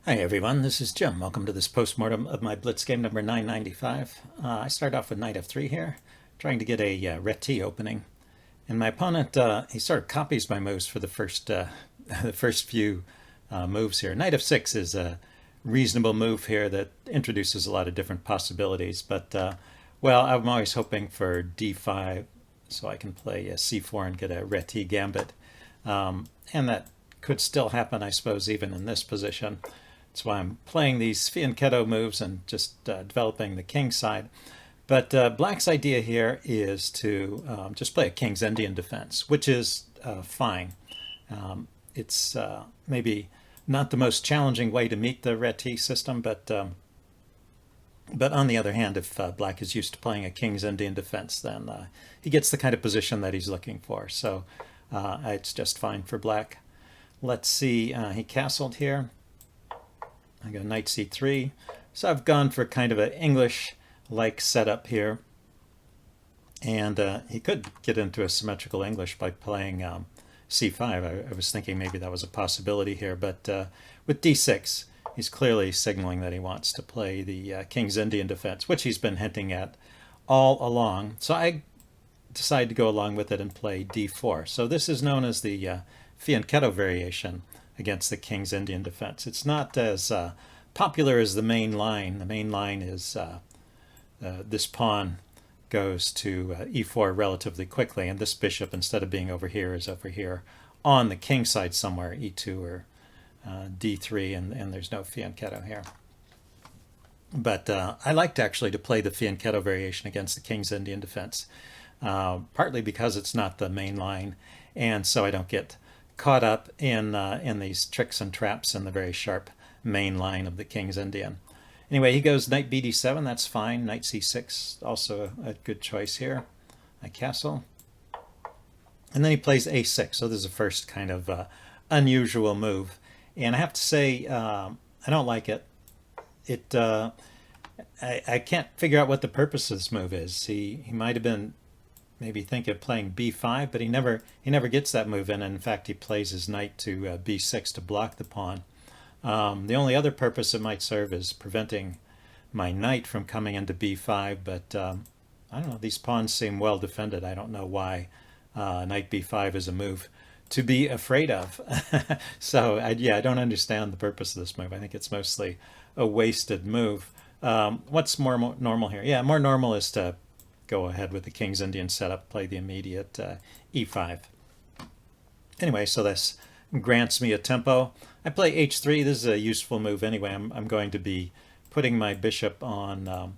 Hi everyone, this is Jim. Welcome to this postmortem of my Blitz game number 995. I start off with knight f3 here, trying to get a reti opening. And my opponent, he sort of copies my moves for the first the first few moves here. Knight f6 is a reasonable move here that introduces a lot of different possibilities. But, well, I'm always hoping for d5 so I can play c4 and get a reti gambit. And that could still happen, I suppose, even in this position. That's why I'm playing these Fianchetto moves and just developing the king side. But black's idea here is to just play a king's Indian defense, which is fine. It's maybe not the most challenging way to meet the reti system, but on the other hand, if black is used to playing a king's Indian defense, then he gets the kind of position that he's looking for. So it's just fine for black. Let's see, he castled here. I go knight c3. So I've gone for kind of an English-like setup here. And he could get into a symmetrical English by playing c5. I was thinking maybe that was a possibility here. But with d6, he's clearly signaling that he wants to play the King's Indian defense, which he's been hinting at all along. So I decided to go along with it and play d4. So this is known as the Fianchetto variation against the King's Indian defense. It's not as popular as the main line. The main line is this pawn goes to e4 relatively quickly, and this bishop, instead of being over here, is over here on the king side somewhere, e2 or d3, and there's no Fianchetto here. But I liked actually to play the Fianchetto variation against the King's Indian defense, partly because it's not the main line, and so I don't get caught up in these tricks and traps in the very sharp main line of the King's Indian. Anyway, he goes knight bd7, that's fine. Knight c6, also a good choice here. I castle. And then he plays a6, so this is the first kind of unusual move. And I have to say, I don't like it. I can't figure out what the purpose of this move is. He might have been maybe think of playing b5, but he never gets that move in. And in fact, he plays his knight to b6 to block the pawn. The only other purpose it might serve is preventing my knight from coming into b5, but I don't know, these pawns seem well defended. I don't know why knight b5 is a move to be afraid of. So yeah, I don't understand the purpose of this move. I think it's mostly a wasted move. What's more normal here? Yeah, more normal is to go ahead with the King's Indian setup, play the immediate e5. Anyway, so this grants me a tempo. I play h3. This is a useful move anyway. I'm going to be putting my bishop on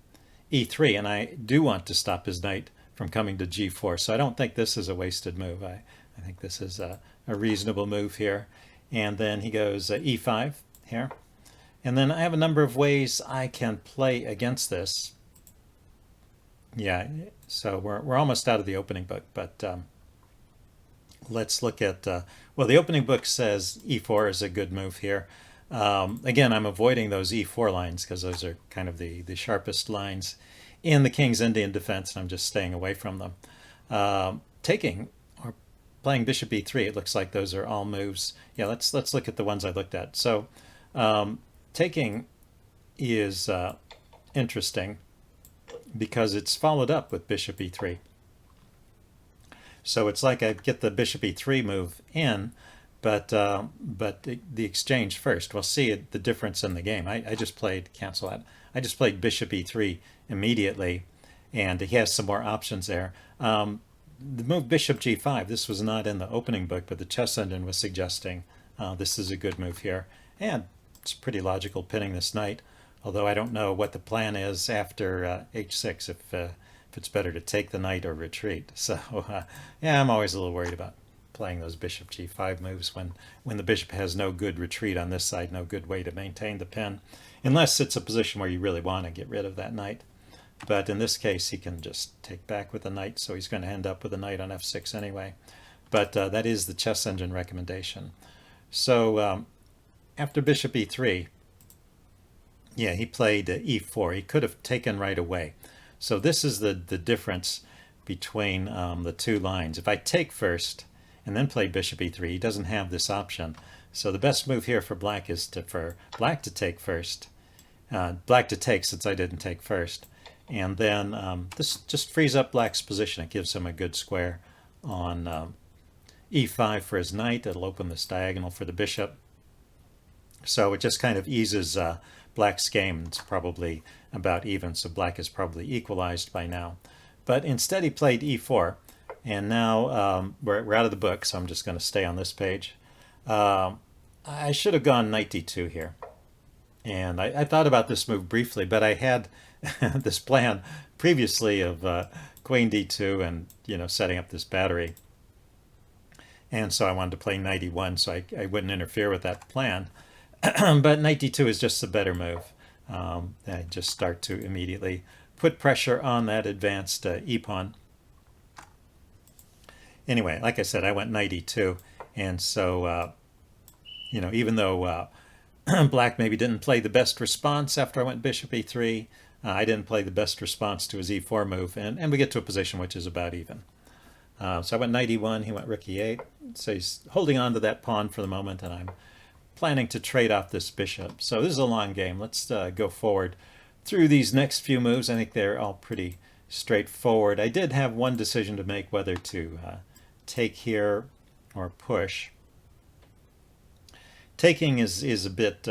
e3, and I do want to stop his knight from coming to g4, so I don't think this is a wasted move. I think this is a reasonable move here. And then he goes e5 here. And then I have a number of ways I can play against this. Yeah, so we're almost out of the opening book, but let's look at, well, the opening book says e4 is a good move here. Again, I'm avoiding those e4 lines because those are kind of the sharpest lines in the King's Indian defense, and I'm just staying away from them. Taking or playing bishop e3, it looks like those are all moves. Yeah, let's look at the ones I looked at. So taking is interesting because it's followed up with bishop e3. So it's like I get the bishop e3 move in, but the exchange first. We'll see the difference in the game. I just played, cancel that. I just played bishop e3 immediately, and he has some more options there. The move bishop g5, this was not in the opening book, but the chess engine was suggesting this is a good move here. And it's pretty logical pinning this knight, although I don't know what the plan is after h6, if it's better to take the knight or retreat. So yeah, I'm always a little worried about playing those bishop g5 moves when the bishop has no good retreat on this side, no good way to maintain the pin, unless it's a position where you really want to get rid of that knight. But in this case, he can just take back with the knight, so he's going to end up with a knight on f6 anyway. But that is the chess engine recommendation. So after bishop e3, yeah, he played e4. He could have taken right away. So this is the difference between the two lines. If I take first and then play bishop e3, he doesn't have this option So the best move here for black is for black to take first. Black to take since I didn't take first. And then this just frees up black's position. It gives him a good square on e5 for his knight. It'll open this diagonal for the bishop. So it just kind of eases black's game. It's probably about even, so black is probably equalized by now. But instead he played e4. And now we're out of the book, so I'm just going to stay on this page. I should have gone knight d2 here. And I thought about this move briefly, but I had this plan previously of queen d2 and, you know, setting up this battery. And so I wanted to play knight e1, so I wouldn't interfere with that plan. But knight d2 is just a better move. I just start to immediately put pressure on that advanced e-pawn. Anyway, like I said, I went knight e2, and so, you know, even though black maybe didn't play the best response after I went bishop e3, I didn't play the best response to his e4 move, and we get to a position which is about even. So I went knight e1, he went rook e8, so he's holding on to that pawn for the moment, and I'm planning to trade off this bishop. So this is a long game. Let's go forward through these next few moves. I think they're all pretty straightforward. I did have one decision to make, whether to take here or push. Taking is a bit,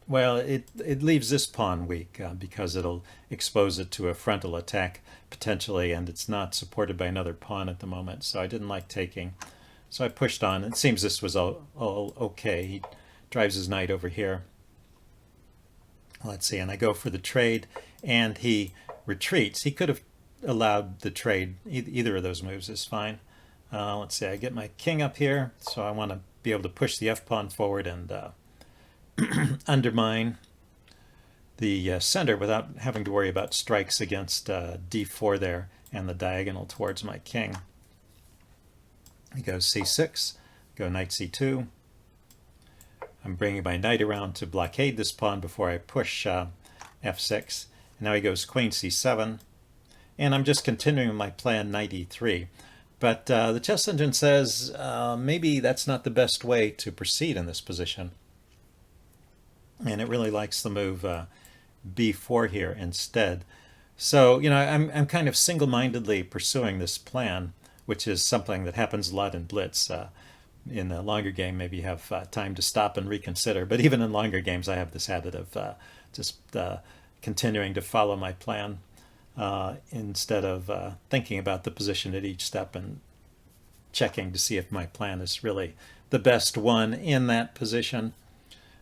well, it leaves this pawn weak because it'll expose it to a frontal attack potentially, and it's not supported by another pawn at the moment, so I didn't like taking. So I pushed on. It seems this was all okay. He drives his knight over here. Let's see, and I go for the trade, and he retreats. He could have allowed the trade. Either of those moves is fine. Let's see, I get my king up here, so I want to be able to push the f-pawn forward and undermine the center without having to worry about strikes against d4 there and the diagonal towards my king. He goes c6, go knight c2. I'm bringing my knight around to blockade this pawn before I push f6. And now he goes queen c7. And I'm just continuing my plan knight e3. But the chess engine says maybe that's not the best way to proceed in this position. And it really likes the move b4 here instead. So, you know, I'm kind of single-mindedly pursuing this plan, which is something that happens a lot in Blitz. In a longer game, maybe you have time to stop and reconsider. But even in longer games, I have this habit of just continuing to follow my plan instead of thinking about the position at each step and checking to see if my plan is really the best one in that position.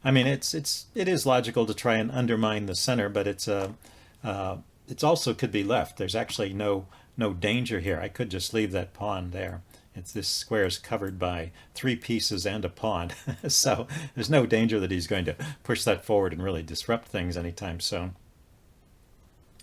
I mean, it is logical to try and undermine the center, but it's also could be left. There's actually no danger here. I could just leave that pawn there. This square is covered by 3 pieces and a pawn, so there's no danger that he's going to push that forward and really disrupt things anytime soon.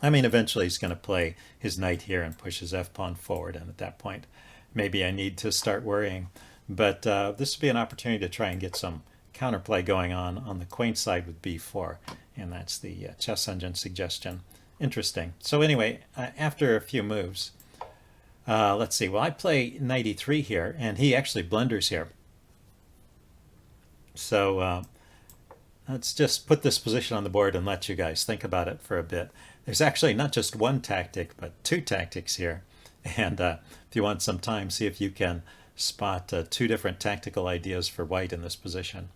I mean, eventually he's going to play his knight here and push his f-pawn forward, and at that point, maybe I need to start worrying. But this would be an opportunity to try and get some counterplay going on the queen side with b4, and that's the chess engine suggestion. Interesting. So anyway, after a few moves, let's see. Well, I play knight e3 here, and he actually blunders here. So let's just put this position on the board and let you guys think about it for a bit. There's actually not just one tactic, but 2 tactics here. And if you want some time, see if you can spot 2 different tactical ideas for white in this position.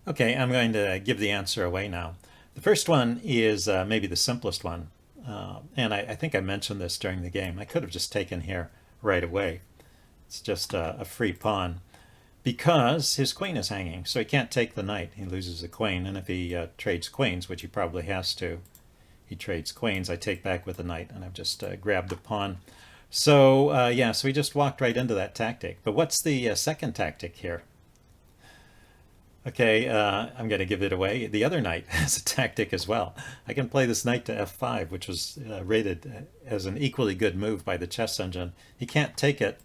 Okay, I'm going to give the answer away now. The first one is maybe the simplest one, and I think I mentioned this during the game. I could have just taken here right away. It's just a free pawn because his queen is hanging, so he can't take the knight. He loses the queen, and if he trades queens, which he probably has to, he trades queens, I take back with the knight, and I've just grabbed the pawn. So yeah, so he just walked right into that tactic. But what's the second tactic here? Okay, I'm going to give it away. The other knight has a tactic as well. I can play this knight to f5, which was rated as an equally good move by the chess engine. He can't take it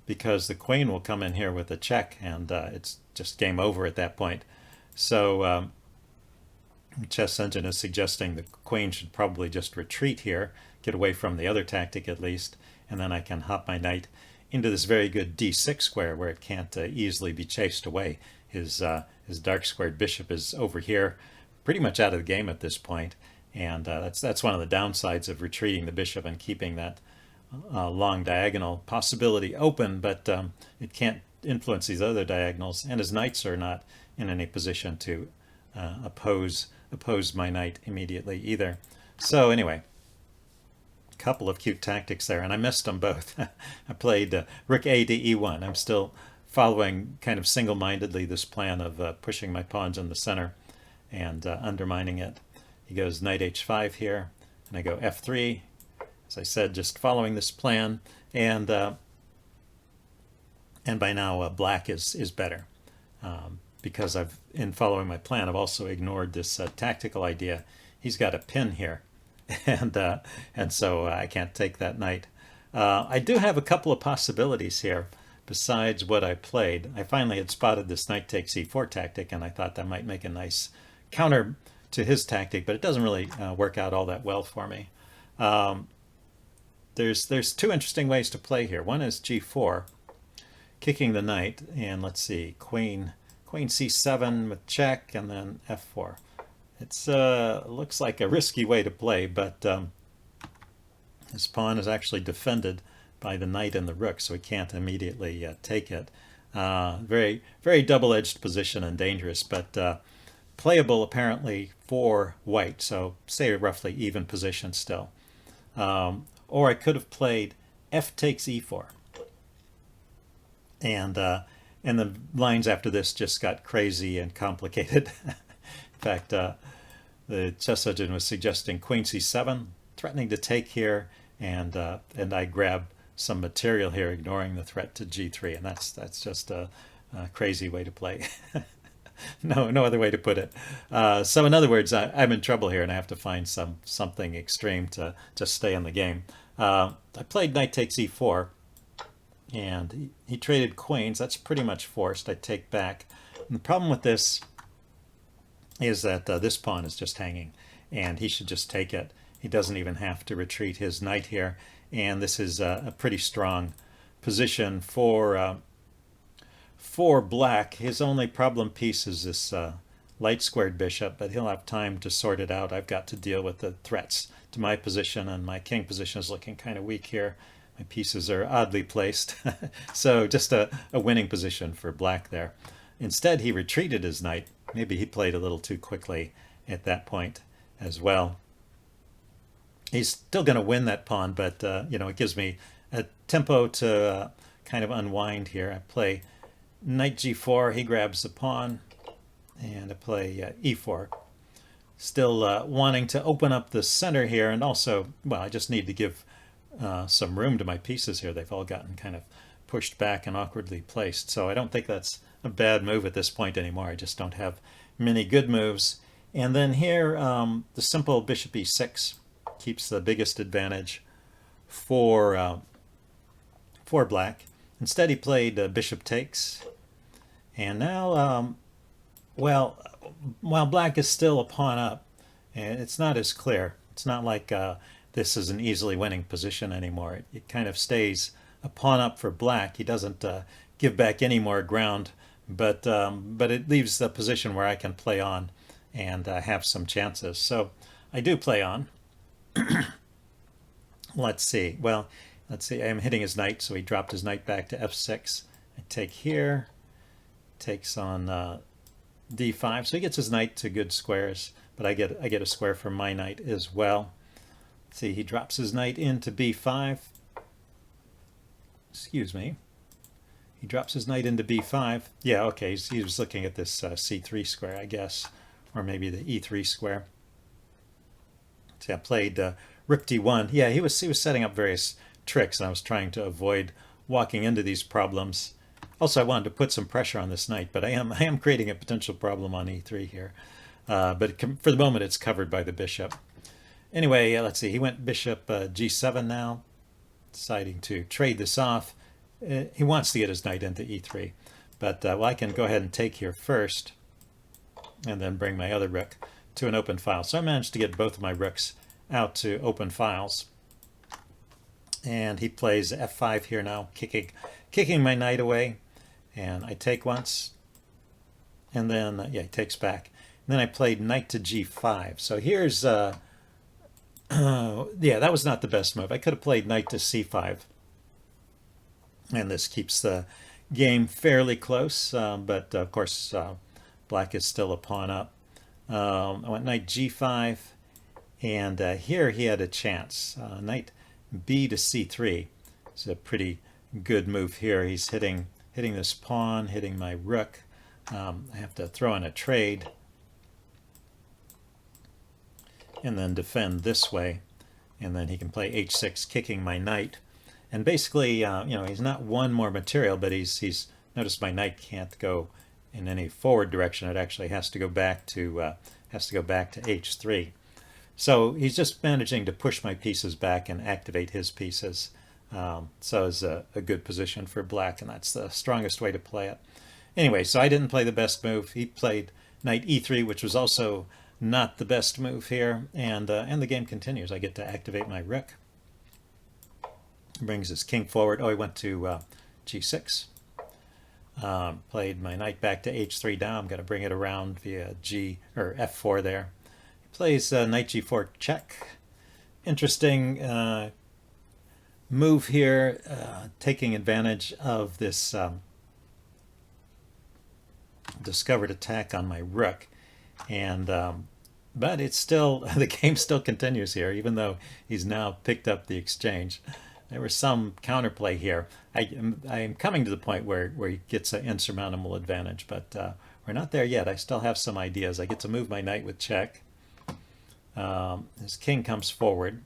because the queen will come in here with a check, and it's just game over at that point. So the chess engine is suggesting the queen should probably just retreat here, get away from the other tactic at least, and then I can hop my knight into this very good d6 square where it can't easily be chased away. His dark squared bishop is over here, pretty much out of the game at this point, and that's one of the downsides of retreating the bishop and keeping that long diagonal possibility open, but it can't influence these other diagonals, and his knights are not in any position to oppose my knight immediately either. So anyway, a couple of cute tactics there, and I missed them both. I played rook a to e1. I'm still following kind of single-mindedly this plan of pushing my pawns in the center and undermining it. He goes knight h5 here, and I go f3. As I said, just following this plan, and by now black is better. Because in following my plan, I've also ignored this tactical idea. He's got a pin here, and so I can't take that knight. I do have a couple of possibilities here besides what I played. I finally had spotted this knight takes e4 tactic, and I thought that might make a nice counter to his tactic, but it doesn't really work out all that well for me. There's two interesting ways to play here. One is g4, kicking the knight, and let's see, queen c7 with check, and then f4. It's looks like a risky way to play, but his pawn is actually defended by the knight and the rook, so he can't immediately take it. Very, very double-edged position and dangerous, but playable apparently for white, so say roughly even position still. Or I could have played f takes e4. And the lines after this just got crazy and complicated. In fact, the chess legend was suggesting queen c7, threatening to take here, and I grab some material here, ignoring the threat to g3, and that's just a crazy way to play. No other way to put it. So in other words, I'm in trouble here, and I have to find something extreme to just stay in the game. I played knight takes e4. And he traded queens. That's pretty much forced. I take back. And the problem with this is that this pawn is just hanging, and he should just take it. He doesn't even have to retreat his knight here. And this is a pretty strong position for black. His only problem piece is this light squared bishop, but he'll have time to sort it out. I've got to deal with the threats to my position, and my king position is looking kind of weak here. My pieces are oddly placed, so just a winning position for black there. Instead, he retreated his knight. Maybe he played a little too quickly at that point as well. He's still going to win that pawn, but it gives me a tempo to kind of unwind here. I play knight g4. He grabs the pawn, and I play e4. Still wanting to open up the center here, and also, well, I just need to give some room to my pieces here. They've all gotten kind of pushed back and awkwardly placed. So I don't think that's a bad move at this point anymore. I just don't have many good moves. And then here, the simple bishop e6 keeps the biggest advantage for black. Instead, he played bishop takes. And now, well, while black is still a pawn up, it's not as clear. It's not like this is an easily winning position anymore. It kind of stays a pawn up for black. He doesn't give back any more ground, but it leaves the position where I can play on and have some chances. So I do play on. Let's see. Well, let's see. I'm hitting his knight, so he dropped his knight back to f6. I take here, takes on d5, so he gets his knight to good squares, but I get a square from my knight as well. See, he drops his knight into b5. Excuse me. He drops his knight into b5. Yeah, okay, he was looking at this c3 square, I guess, or maybe the e3 square. See, I played rook d1. Yeah, he was setting up various tricks, and I was trying to avoid walking into these problems. Also, I wanted to put some pressure on this knight, but I am creating a potential problem on e3 here. But for the moment, it's covered by the bishop. Anyway, let's see. He went bishop g7 now, deciding to trade this off. He wants to get his knight into e3, but well, I can go ahead and take here first, and then bring my other rook to an open file. So I managed to get both of my rooks out to open files. And he plays f5 here now, kicking my knight away. And I take once, and then, yeah, he takes back. And then I played knight to g5. So here's, yeah, that was not the best move. I could have played knight to c5. And this keeps the game fairly close, but of course, black is still a pawn up. I went knight g5, and here he had a chance. Knight b to c3. It's a pretty good move here. He's hitting this pawn, hitting my rook. I have to throw in a trade and then defend this way, and then he can play h6, kicking my knight. And basically, you know, he's not one more material, but he's noticed my knight can't go in any forward direction. It actually has to go back to h3. So he's just managing to push my pieces back and activate his pieces. So it's a good position for black, and that's the strongest way to play it. Anyway, so I didn't play the best move. He played knight e3, which was also not the best move here, and the game continues. I get to activate my rook. Brings his king forward. Oh, he went to g6. Played my knight back to h3 now. I'm going to bring it around via f4 there. He plays knight g4 check. Interesting move here, taking advantage of this discovered attack on my rook. And but it's still, the game still continues here, even though he's now picked up the exchange. There was some counterplay here. I am coming to the point where he gets an insurmountable advantage, but we're not there yet. I still have some ideas. I get to move my knight with check. His king comes forward.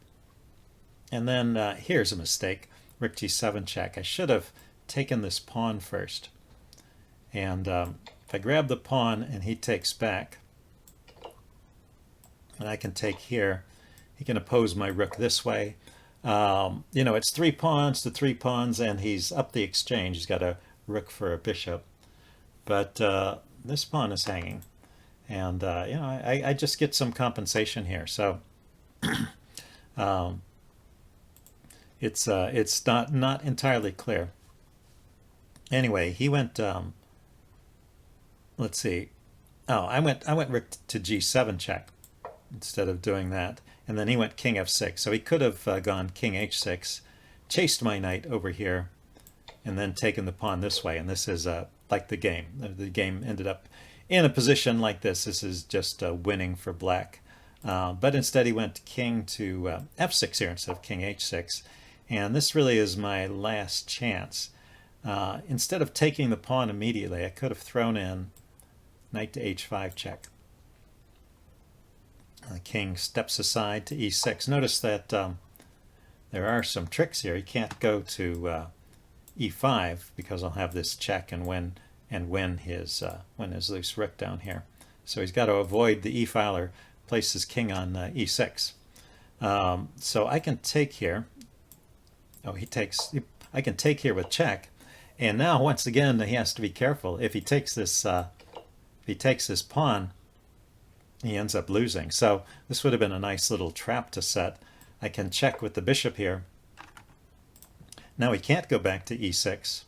And then here's a mistake. Rook g7 check. I should have taken this pawn first. And if I grab the pawn and he takes back, and I can take here, he can oppose my rook this way. You know, it's 3 pawns to 3 pawns, and he's up the exchange. He's got a rook for a bishop. But this pawn is hanging. And, you know, I just get some compensation here. So it's not entirely clear. Anyway, he went, let's see. Oh, I went rook to g7 check instead of doing that. And then he went king f6. So he could have gone king h6, chased my knight over here, and then taken the pawn this way. And this is like the game. The game ended up in a position like this. This is just winning for black. But instead he went king to f6 here instead of king h6. And this really is my last chance. Instead of taking the pawn immediately, I could have thrown in knight to h5 check. The king steps aside to e6. Notice that there are some tricks here. He can't go to e5 because I'll have this check and win his loose rook down here. So he's got to avoid the e file or place his king on e6. So I can take here. Oh, he takes. I can take here with check, and now once again he has to be careful. If he takes this pawn, he ends up losing. So this would have been a nice little trap to set. I can check with the bishop here. Now he can't go back to e6,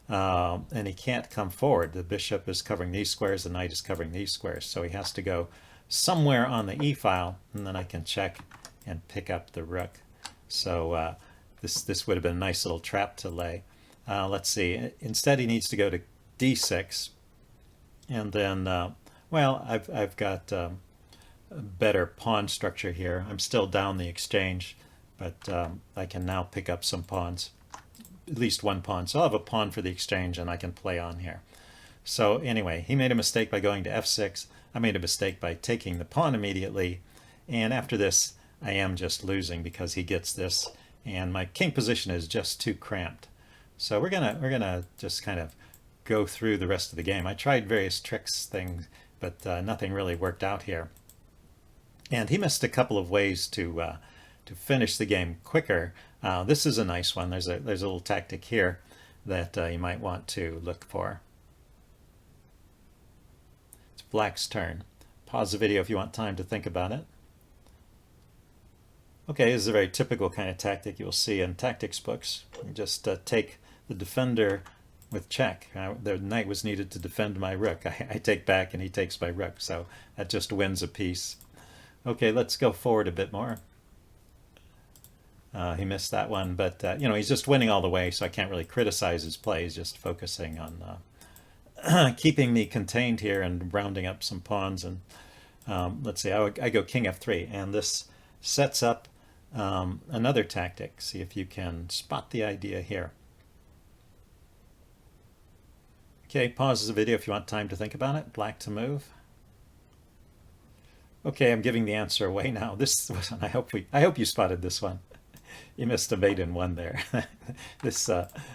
and he can't come forward. The bishop is covering these squares, the knight is covering these squares. So he has to go somewhere on the e file, and then I can check and pick up the rook. So this would have been a nice little trap to lay. Let's see. Instead, he needs to go to d6, and then well, I've got a better pawn structure here. I'm still down the exchange, but I can now pick up some pawns, at least one pawn. So I'll have a pawn for the exchange, and I can play on here. So anyway, he made a mistake by going to f6. I made a mistake by taking the pawn immediately, and after this, I am just losing because he gets this, and my king position is just too cramped. So we're gonna just kind of go through the rest of the game. I tried various tricks, things, but nothing really worked out here. And he missed a couple of ways to finish the game quicker. This is a nice one. There's a little tactic here that you might want to look for. It's black's turn. Pause the video if you want time to think about it. Okay, this is a very typical kind of tactic you'll see in tactics books. You just take the defender with check. The knight was needed to defend my rook. I take back and he takes my rook, so that just wins a piece. Okay, let's go forward a bit more. He missed that one, but you know, he's just winning all the way, so I can't really criticize his play. He's just focusing on keeping me contained here and rounding up some pawns. And let's see, I go king f3, and this sets up another tactic. See if you can spot the idea here. Okay, pause the video if you want time to think about it. Black to move. Okay, I'm giving the answer away now. This wasn't, I hope you spotted this one. You missed a mate in one there. This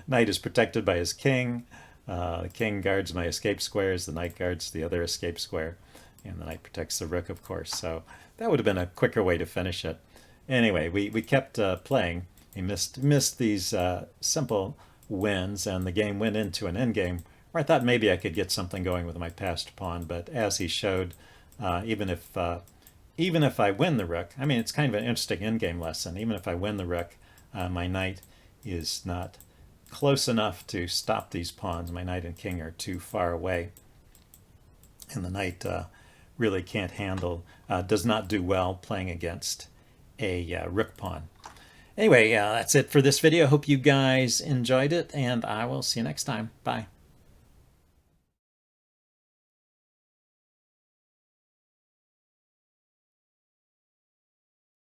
knight is protected by his king. The king guards my escape squares. The knight guards the other escape square. And the knight protects the rook, of course. So that would have been a quicker way to finish it. Anyway, we kept playing. He missed these simple wins, and the game went into an endgame where I thought maybe I could get something going with my passed pawn. But as he showed, even if I win the rook, I mean, it's kind of an interesting endgame lesson. Even if I win the rook, my knight is not close enough to stop these pawns. My knight and king are too far away, and the knight really can't handle, does not do well playing against a rook pawn. Anyway, that's it for this video. Hope you guys enjoyed it, and I will see you next time. Bye.